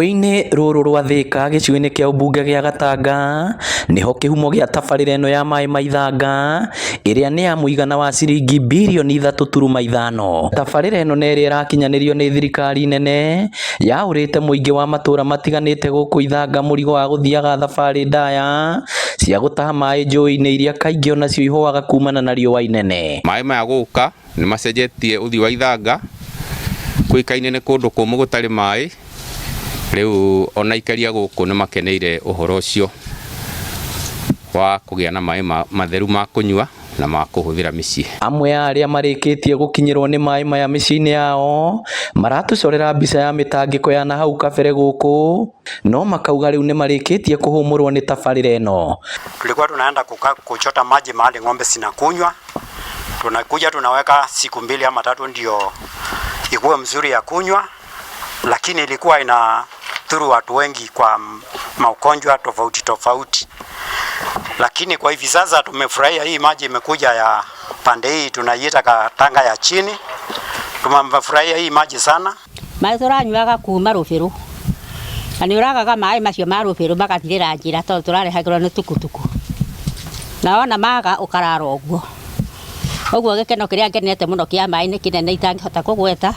Rũĩ-inĩ rũrũ rwa Thika gĩcigo-inĩ kĩa ũmbunge gĩa Gatanga nĩho kĩhumo gĩa tabarĩra ĩno ya maĩ ma ithanga ĩrĩa nĩ ya mũigana wa ciringi birioni 3.5. Tabarĩra ĩno nĩ ĩrĩa ĩrakinyanĩrio nĩ thirikari nene yaũrĩte mũingĩ wa matũra matiganĩte gũkũ ithanga mũrigo wa gũthiaga thabarĩ ndaya cia gũtaha maĩ njũĩ-inĩ iria kaingĩ onacio ihũaga kumana na riũa inene. Maĩ maya gũka nĩ macenjetie ũthii wa ithanga, kũikaine nĩ kũndũ kũmũ gũtarĩ maĩ. Rĩu ona ikaria gũkũ nĩ makeneire ũhoro ũcio wa kũgĩa na maĩ matheru ma kũnyua na ma kũhũthĩra mĩciĩ. Amwe a arĩa marĩkĩtie gũkinyĩrwo nĩ maĩ maya mĩciĩ-inĩ yao maratũcorera mbica ya mĩtangĩko ya nahau kabere gũkũ, no makauga rĩu nĩ marĩkĩtie kũhũmũrwo nĩ tabarĩra ĩno. Tulikuwa tunaenda kuchota maji mahali ng'ombe zinakunywa, tunakuja tunaweka siku 2 ama 3 ndio ikuwe mzuri ya kunywa, lakini ilikuwa ina dhuru watu wengi kwa maugonjwa tofauti. Lakini kwa hivi sasa tumefurahia hii maji imekuja ya pande hii tunaiita Katanga ya chini. Tumefurahia hii maji sana. Maĩ tũranyuaga kuma rũbĩrũ. Na nĩ ũragaga maĩ macio ma rũbĩrũ magathirĩra njĩra tondũ tũrarehagĩrwo nĩ tukutuku. Na ona maga ũkarara ũguo. Ũguo gĩkeno kĩrĩa ngenete mũno kĩa maĩ nĩ kĩnene itangĩhota kũgweta.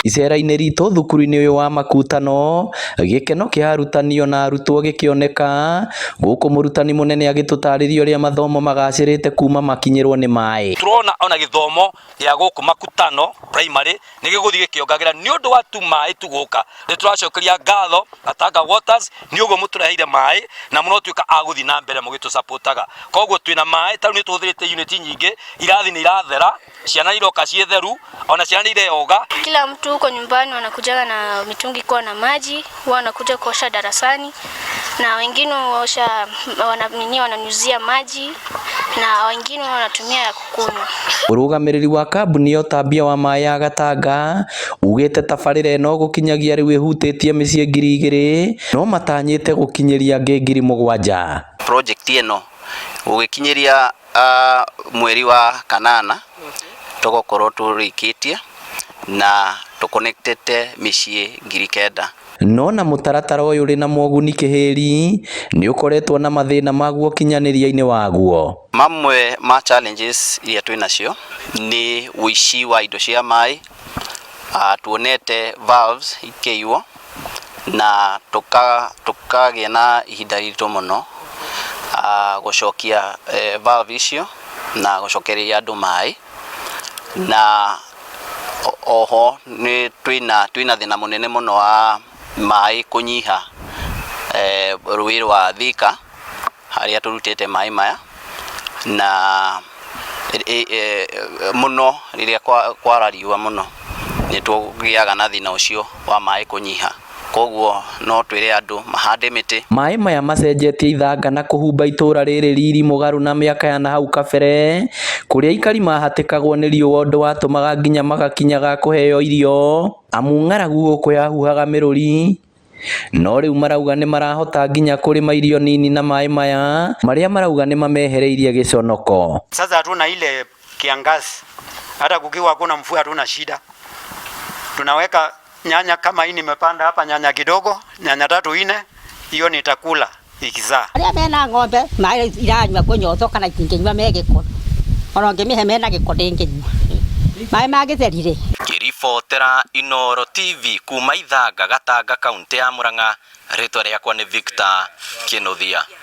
Icera-inĩ ritũ thukuru-inĩ ũyũ wa Makutano, gĩkeno kĩa arutani na arutwo gĩkĩoneka gũkũ mũrutani mũnene agĩtũtarĩria ũrĩa mathomo magacĩrĩte kuma makinyĩrwo nĩ maĩ. Turona ona gĩthomo gĩa gũkũ Makutano primary nĩ gĩgũthiĩ gĩkĩongagĩrĩra nĩ ũndũ wa tu maĩ tugũka. Nĩ tũracokeria ngatho Gatanga Waters nĩ ũguo mũtũreheire maĩ na mũratuĩka agũthiĩ na mbere mũgĩtũsupportaga. Koguo twĩna maĩ tarĩu nĩ tũhũthĩrĩte unit nyingĩ irathi nĩ irathera, ciana iroka ciĩ theru, ona ciana nĩ ireoga. Kila mtu huko nyumbani wanakujaga na mitungi kwa na maji, wanakuja kuosha darasani na wengine wananyuzia maji na wengine wanatumia ya kukunywa. Ũrũgamĩrĩri wa kambuni ya ũtambia wa maĩ ya Gatanga ugĩte tabarĩra ĩno gũkinyagia rĩu ĩhutĩtie mĩciĩ 2,000 no matanyĩte gũkinyĩria angĩ 7,000. Project ĩno gũgĩkinyĩria mweri wa kanana tũgũkorwo tũrĩkĩtie na tũconnectete mĩciĩ 9,000. No na mũtaratara ũyũ ũrĩ na moguni kĩhĩri nĩ ũkoretwo na mathĩna maguo kinyanĩria-inĩ waguo. Mamwe ma challenges iria twĩ nacio nĩ ũici wa indo cia maĩ. Tuonete valves ikĩiywo na tukagĩa na ihinda ritũ mũno gũcokia valve icio na gũcokereria andũ maĩ, na oho nĩ twĩna thĩna mũnene mũno wa maĩ kũnyiha rũĩ rwa Thika harĩa tũrutĩte maĩ maya, na mũno rĩrĩa kwara riũa mũno nĩ tũgĩaga na thĩna ũcio wa maĩ kũnyiha. Koguo no twĩre andũ mahande mĩtĩ. Maĩ maya macenjetie ithanga na kũhumba itũra rĩrĩ riri mũgarũ na mĩaka ya nahau kabere kũrĩa aikari mahatĩkagwo nĩ riũa ũndũ watũmaga nginya magakinyaga kũheo irio amu ng'aragu gũkũ yahuhaga mĩrũri, no rĩu marauga nĩ marahota nginya kũrĩma irio nini na maĩ maya marĩa marauga nĩ mamehereirie gĩconoko. Sasa hatuna ile kiangazi, hata kukiwa hakuna mvua hatuna shida. Tunaweka nyanya kama hii nimepanda hapa nyanya kidogo, nyanya 3-4, hiyo nitakula ikizaa. Arĩa mena ng'ombe maĩ iranyua kũnyotwo kana itingĩnyua me gĩko. Ona ngĩmĩhe mena gĩko ndĩngĩnyua. Maĩ ma gĩtheri-rĩ. Ngĩribotera Inooro TV kuma Ithanga, Gatanga, kaunti ya Murang'a, rĩtwa rĩakwa nĩ Victor Kĩnuthia.